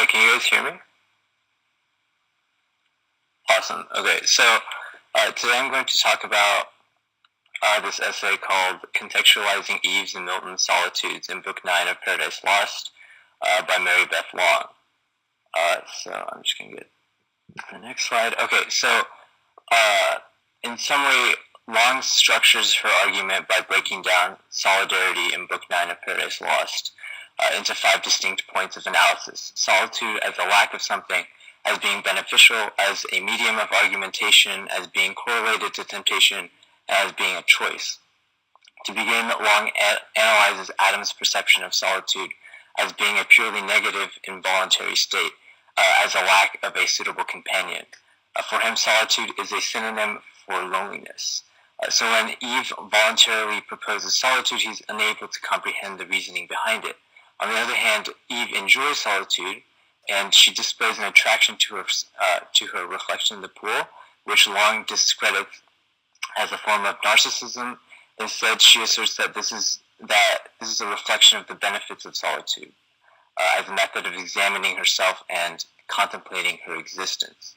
Can you guys hear me? Awesome. Okay, so today I'm going to talk about this essay called Contextualizing Eve's and Milton's Solitudes in Book 9 of Paradise Lost by Mary Beth Long. So I'm just going to get the next slide. Okay, so in summary, Long structures her argument by breaking down solidarity in Book 9 of Paradise Lost into 5 distinct points of analysis. Solitude as a lack of something, as being beneficial, as a medium of argumentation, as being correlated to temptation, and as being a choice. To begin, Long analyzes Adam's perception of solitude as being a purely negative, involuntary state, as a lack of a suitable companion. For him, solitude is a synonym for loneliness. So when Eve voluntarily proposes solitude, he's unable to comprehend the reasoning behind it. On the other hand, Eve enjoys solitude, and she displays an attraction to her reflection in the pool, which Long discredits as a form of narcissism. Instead, she asserts that this is a reflection of the benefits of solitude, as a method of examining herself and contemplating her existence.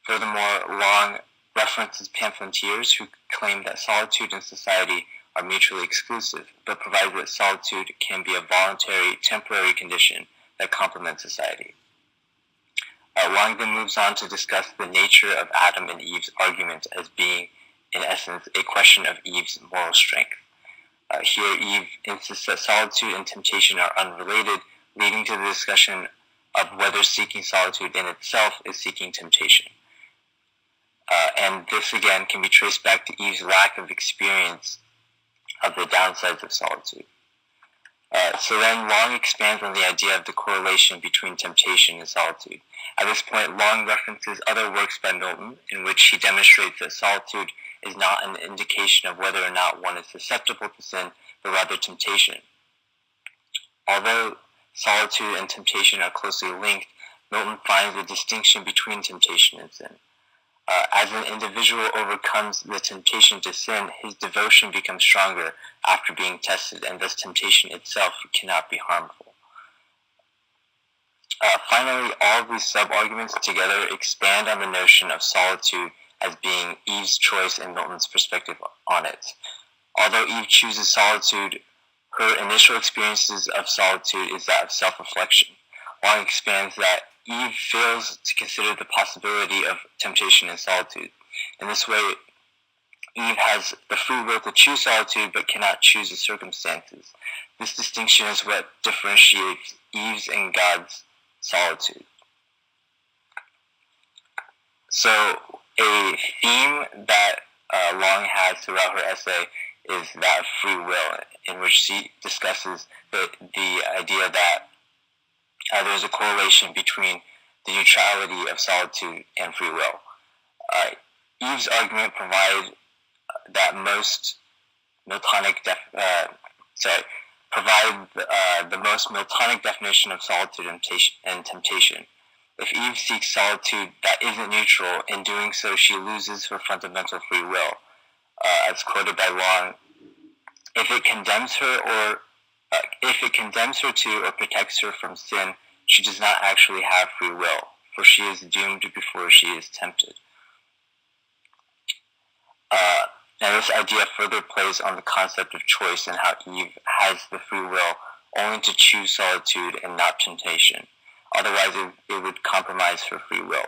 Furthermore, Long references pamphleteers who claim that solitude and society are mutually exclusive, but provide that solitude can be a voluntary, temporary condition that complements society. Long then moves on to discuss the nature of Adam and Eve's argument as being, in essence, a question of Eve's moral strength. Here, Eve insists that solitude and temptation are unrelated, leading to the discussion of whether seeking solitude in itself is seeking temptation. And this, again, can be traced back to Eve's lack of experience of the downsides of solitude. So then Long expands on the idea of the correlation between temptation and solitude. At this point, Long references other works by Milton in which he demonstrates that solitude is not an indication of whether or not one is susceptible to sin, but rather temptation. Although solitude and temptation are closely linked, Milton finds a distinction between temptation and sin. As an individual overcomes the temptation to sin, his devotion becomes stronger after being tested, and thus temptation itself cannot be harmful. Finally, all of these sub-arguments together expand on the notion of solitude as being Eve's choice and Milton's perspective on it. Although Eve chooses solitude, her initial experiences of solitude is that of self-reflection. Long expands that Eve fails to consider the possibility of temptation and solitude. In this way, Eve has the free will to choose solitude but cannot choose the circumstances. This distinction is what differentiates Eve's and God's solitude. So, a theme that Long has throughout her essay is that of free will, in which she discusses the idea that there's a correlation between the neutrality of solitude and free will. Eve's argument provides that most Miltonic the most Miltonic definition of solitude and temptation. If Eve seeks solitude that isn't neutral, in doing so she loses her fundamental free will. As quoted by Long, if it condemns her to or protects her from sin, she does not actually have free will, for she is doomed before she is tempted. Now this idea further plays on the concept of choice and how Eve has the free will only to choose solitude and not temptation. Otherwise it would compromise her free will.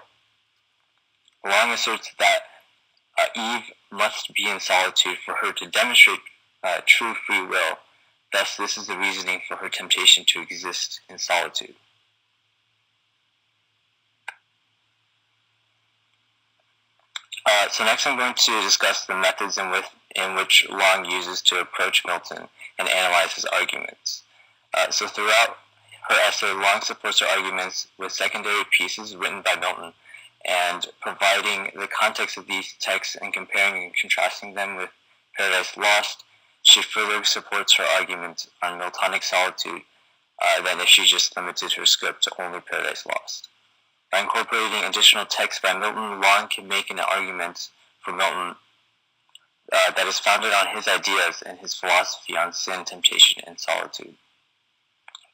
Long asserts that Eve must be in solitude for her to demonstrate true free will. Thus, this is the reasoning for her temptation to exist in solitude. So next I'm going to discuss the methods in which Long uses to approach Milton and analyze his arguments. So throughout her essay, Long supports her arguments with secondary pieces written by Milton, and providing the context of these texts and comparing and contrasting them with Paradise Lost, she further supports her argument on Miltonic solitude than if she just limited her scope to only Paradise Lost. By incorporating additional texts by Milton, Long can make an argument for Milton that is founded on his ideas and his philosophy on sin, temptation, and solitude.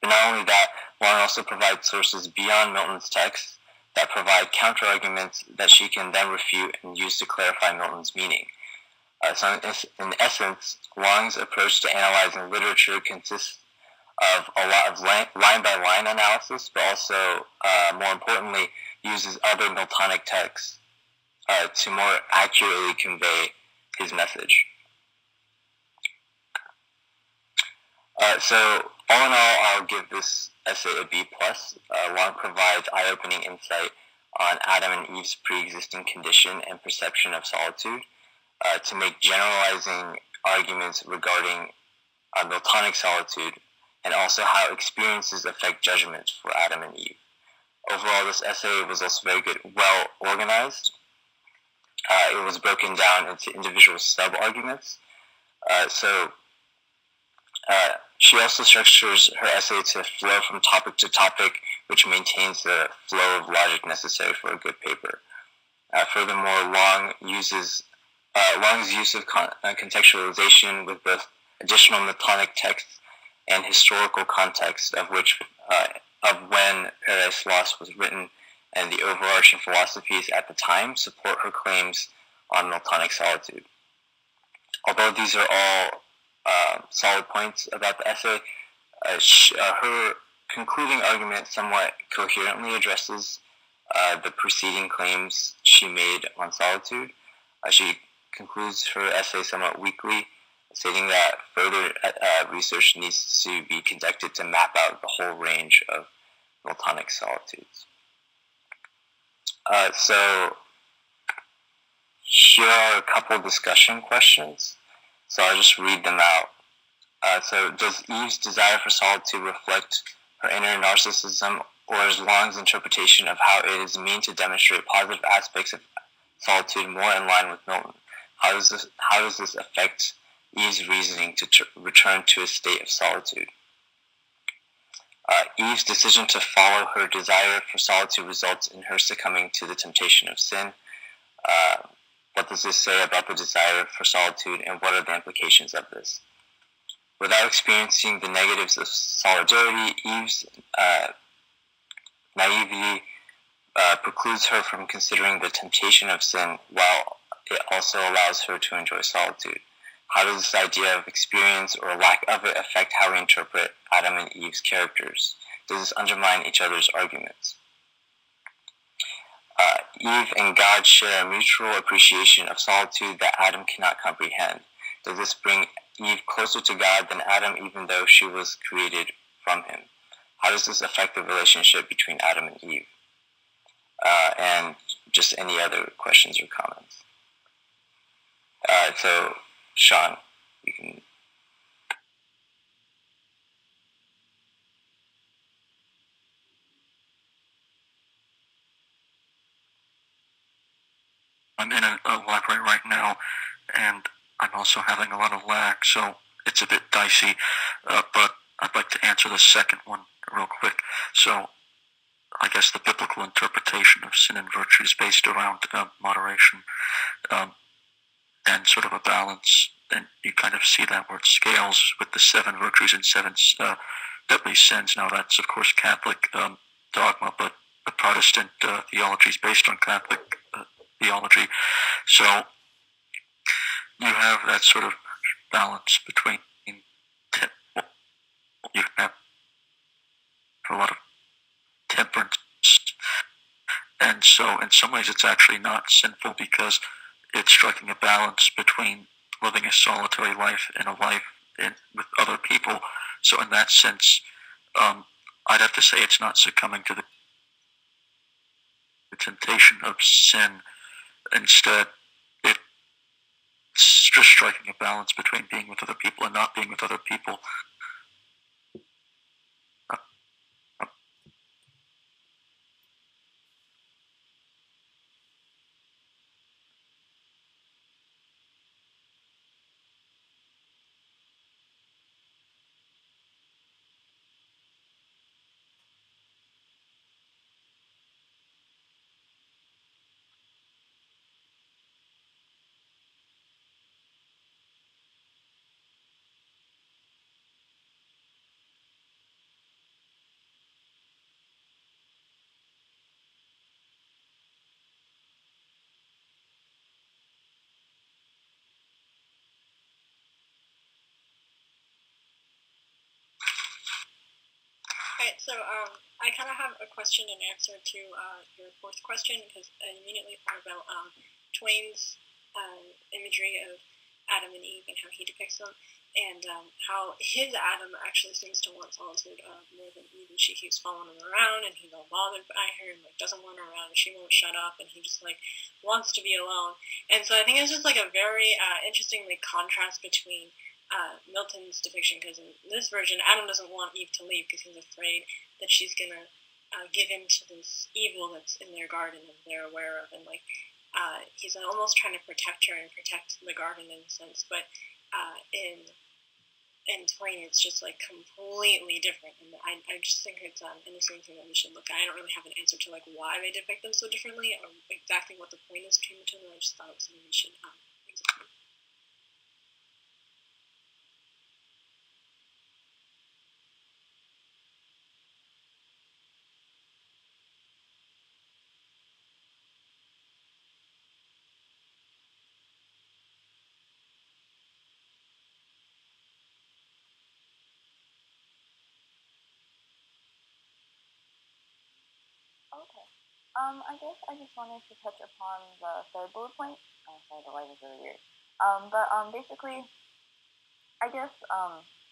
But not only that, Long also provides sources beyond Milton's text that provide counterarguments that she can then refute and use to clarify Milton's meaning. So in essence, Long's approach to analyzing literature consists of a lot of line-by-line analysis, but also, more importantly, uses other Miltonic texts to more accurately convey his message. So all in all, I'll give this essay a B+. Long provides eye-opening insight on Adam and Eve's pre-existing condition and perception of solitude, to make generalizing arguments regarding Miltonic solitude, and also how experiences affect judgments for Adam and Eve. Overall, this essay was also very good, well organized. It was broken down into individual sub-arguments. She also structures her essay to flow from topic to topic, which maintains the flow of logic necessary for a good paper. Furthermore, Long's use of contextualization with both additional Miltonic texts and historical context of when Paradise Lost was written and the overarching philosophies at the time support her claims on Miltonic solitude. Although these are all solid points about the essay, her concluding argument somewhat coherently addresses the preceding claims she made on solitude. She concludes her essay somewhat weakly, stating that further research needs to be conducted to map out the whole range of Miltonic solitudes. So here are a couple of discussion questions. So I'll just read them out. So does Eve's desire for solitude reflect her inner narcissism, or is Long's interpretation of how it is mean to demonstrate positive aspects of solitude more in line with Milton? How does this affect Eve's reasoning to return to a state of solitude? Eve's decision to follow her desire for solitude results in her succumbing to the temptation of sin. What does this say about the desire for solitude, and what are the implications of this? Without experiencing the negatives of solidarity, Eve's naivety precludes her from considering the temptation of sin, while it also allows her to enjoy solitude. How does this idea of experience or lack of it affect how we interpret Adam and Eve's characters? Does this undermine each other's arguments? Eve and God share a mutual appreciation of solitude that Adam cannot comprehend. Does this bring Eve closer to God than Adam, even though she was created from him? How does this affect the relationship between Adam and Eve? And just any other questions or comments. So, Sean, you can. I'm in a library right now, and I'm also having a lot of lag, so it's a bit dicey, but I'd like to answer the second one real quick. So I guess the biblical interpretation of sin and virtue is based around moderation and sort of a balance, and you kind of see that where it scales with the 7 virtues and 7 deadly sins. Now that's, of course, Catholic dogma, but the Protestant theology is based on Catholic theology. So you have that sort of balance between you have a lot of temperance, and so in some ways it's actually not sinful because it's striking a balance between living a solitary life and a life with other people. So in that sense, I'd have to say it's not succumbing to the temptation of sin. Instead, it's just striking a balance between being with other people and not being with other people. right, so I kind of have a question and answer to your fourth question because I immediately thought about Twain's imagery of Adam and Eve and how he depicts them, and how his Adam actually seems to want solitude more than Eve, and she keeps following him around, and he's all bothered by her and like doesn't want her around, and she won't shut up, and he just like wants to be alone. And so I think it's just like a very interesting like contrast between Milton's depiction, because in this version, Adam doesn't want Eve to leave because he's afraid that she's gonna give in to this evil that's in their garden and they're aware of, and like he's almost trying to protect her and protect the garden in a sense, but in Twain, it's just like completely different, and I just think it's an interesting thing that we should look at. I don't really have an answer to like why they depict them so differently or exactly what the point is between the two, but I just thought it was something we should examine. Okay. I guess I just wanted to touch upon the third bullet point. Oh, sorry, the light is really weird. But basically, I guess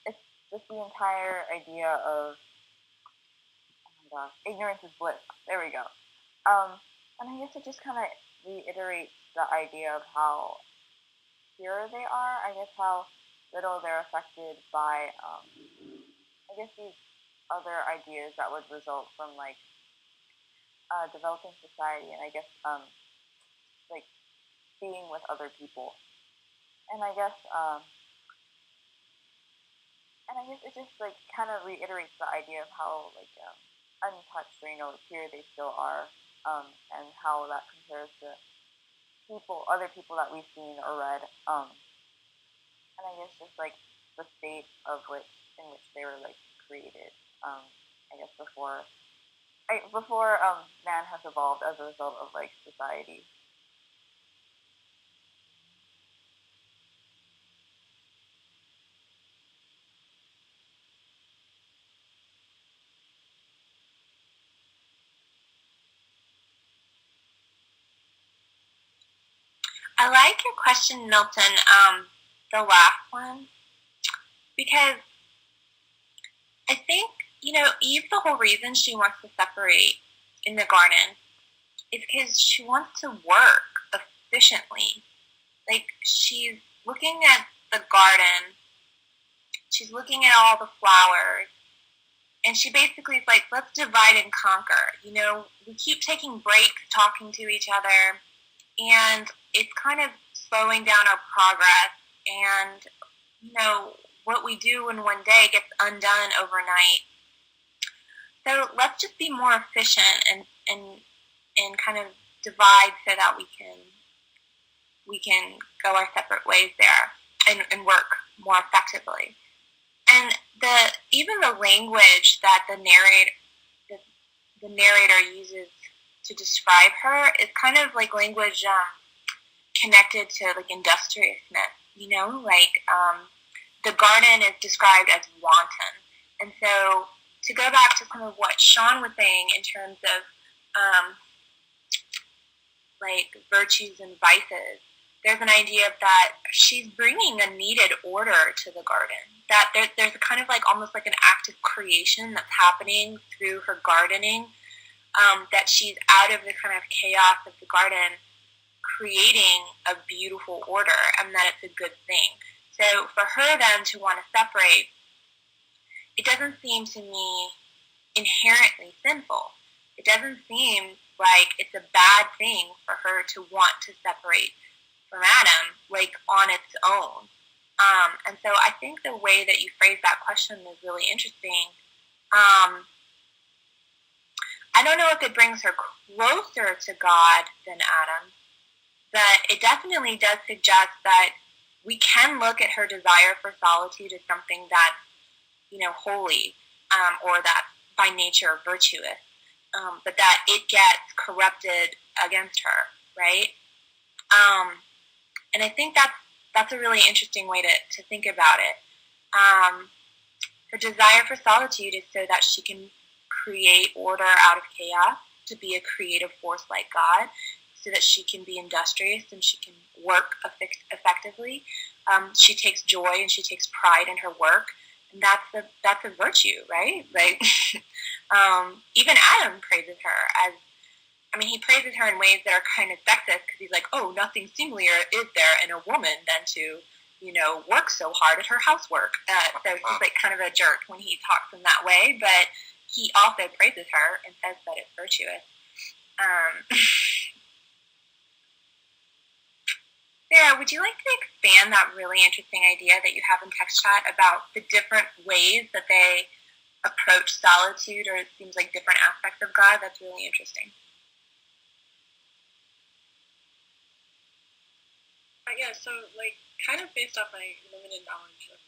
it's just the entire idea of, oh my gosh, ignorance is bliss. There we go. And I guess it just kind of reiterates the idea of how pure they are. I guess how little they're affected by, I guess these other ideas that would result from like developing society, and I guess like being with other people, and I guess it just like kind of reiterates the idea of how like untouched or pure they still are, and how that compares to other people that we've seen or read, and I guess just like the state of which they were like created, I guess before man has evolved as a result of like society. I like your question, Milton. The last one, because I think Eve. The whole reason she wants to separate in the garden is because she wants to work efficiently. Like she's looking at the garden, she's looking at all the flowers, and she basically is like, let's divide and conquer. We keep taking breaks talking to each other, and it's kind of slowing down our progress. And what we do in one day gets undone overnight. So let's just be more efficient and kind of divide so that we can go our separate ways there and work more effectively. And even the language that the narrator uses to describe her is kind of like language connected to like industriousness. The garden is described as wanton, and so to go back to some of what Sean was saying in terms of like virtues and vices, there's an idea that she's bringing a needed order to the garden. That there's a kind of like almost like an act of creation that's happening through her gardening. That she's out of the kind of chaos of the garden, creating a beautiful order, and that it's a good thing. So for her then to want to separate, it doesn't seem to me inherently sinful. It doesn't seem like it's a bad thing for her to want to separate from Adam, like on its own. And so I think the way that you phrase that question is really interesting. I don't know if it brings her closer to God than Adam, but it definitely does suggest that we can look at her desire for solitude as something that's, holy, or that by nature virtuous, but that it gets corrupted against her, right? And I think that's a really interesting way to think about it. Her desire for solitude is so that she can create order out of chaos, to be a creative force like God, so that she can be industrious and she can work effectively. She takes joy and she takes pride in her work, and that's a virtue, right? Like, even Adam praises her as, I mean, he praises her in ways that are kind of sexist, because he's like, oh, nothing seemlier is there in a woman than to, work so hard at her housework. So he's like kind of a jerk when he talks in that way, but he also praises her and says that it's virtuous. Sarah, would you like to expand that really interesting idea that you have in Text Chat about the different ways that they approach solitude, or it seems like different aspects of God? That's really interesting. Yeah, so kind of based off my limited knowledge of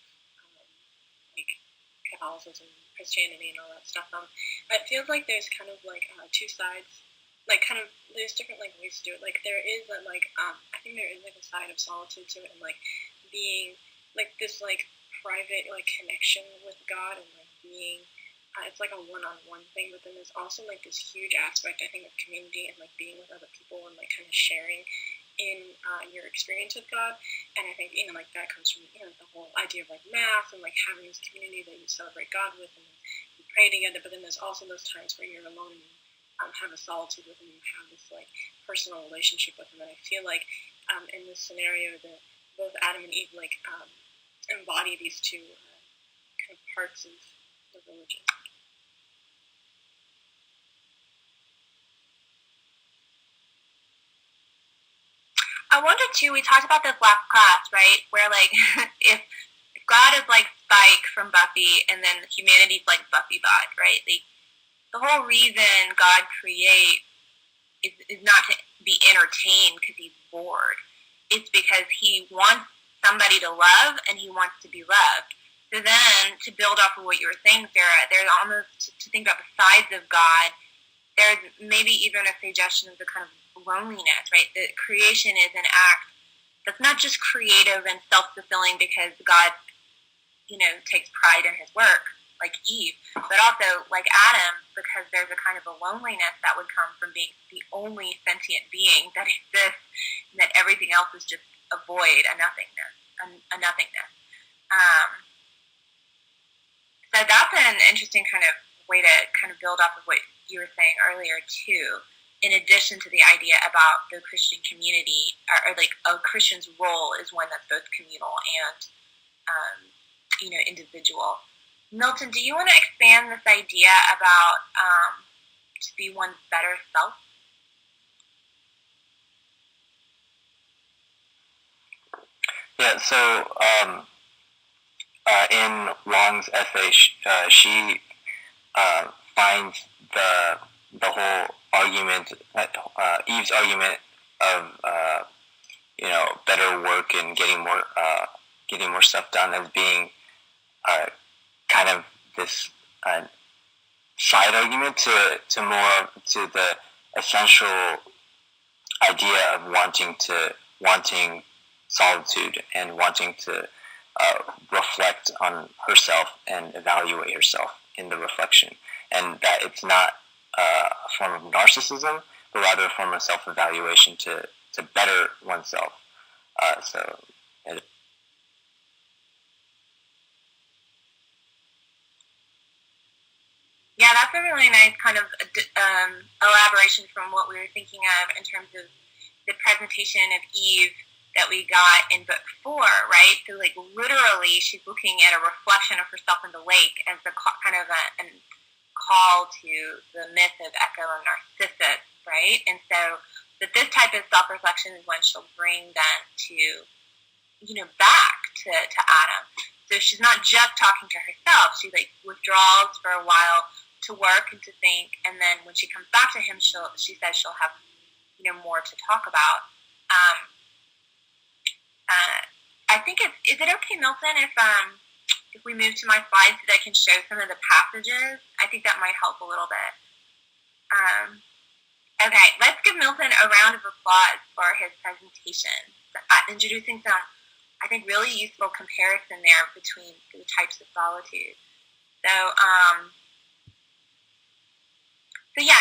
Catholicism, Christianity, and all that stuff, it feels like there's kind of two sides. There's different ways to do it. There is I think there is a side of solitude to it, and being this private connection with God, and being it's a one-on-one thing. But then there's also this huge aspect, I think, of community and being with other people and kind of sharing in your experience with God. And I think that comes from the whole idea of mass and having this community that you celebrate God with and you pray together. But then there's also those times where you're alone and you have a solitude with him, you have this personal relationship with him. And I feel in this scenario that both Adam and Eve embody these two kind of parts of the religion. I wonder too, we talked about this last class, right? Where if God is like Spike from Buffy and then humanity's like Buffy bot, right? The whole reason God creates is not to be entertained because he's bored. It's because he wants somebody to love and he wants to be loved. So then, to build off of what you were saying, Sarah, there's almost, to think about the sides of God, there's maybe even a suggestion of the kind of loneliness, right? That creation is an act that's not just creative and self-fulfilling because God, takes pride in his work, like Eve, but also like Adam, because there's a kind of a loneliness that would come from being the only sentient being that exists, and that everything else is just a void, a nothingness. So that's an interesting kind of way to kind of build off of what you were saying earlier too, in addition to the idea about the Christian community, or a Christian's role is one that's both communal and individual. Milton, do you want to expand this idea about to be one's better self? Yeah, so in Long's essay, she finds the whole argument, Eve's argument of better work and getting more stuff done as being kind of this side argument to the essential idea of wanting solitude and wanting to reflect on herself and evaluate herself in the reflection, and that it's not a form of narcissism, but rather a form of self-evaluation to better oneself. Yeah, that's a really nice kind of elaboration from what we were thinking of in terms of the presentation of Eve that we got in book 4, right? So literally she's looking at a reflection of herself in the lake as a kind of a call to the myth of Echo and Narcissus, right? And so that this type of self-reflection is when she'll bring them to, back to Adam. So she's not just talking to herself. She withdraws for a while to work and to think, and then when she comes back to him, she says she'll have more to talk about. I think is it okay, Milton, if we move to my slides so that I can show some of the passages? I think that might help a little bit. Okay, let's give Milton a round of applause for his presentation, introducing some, I think, really useful comparison there between the types of solitude. So, So yeah,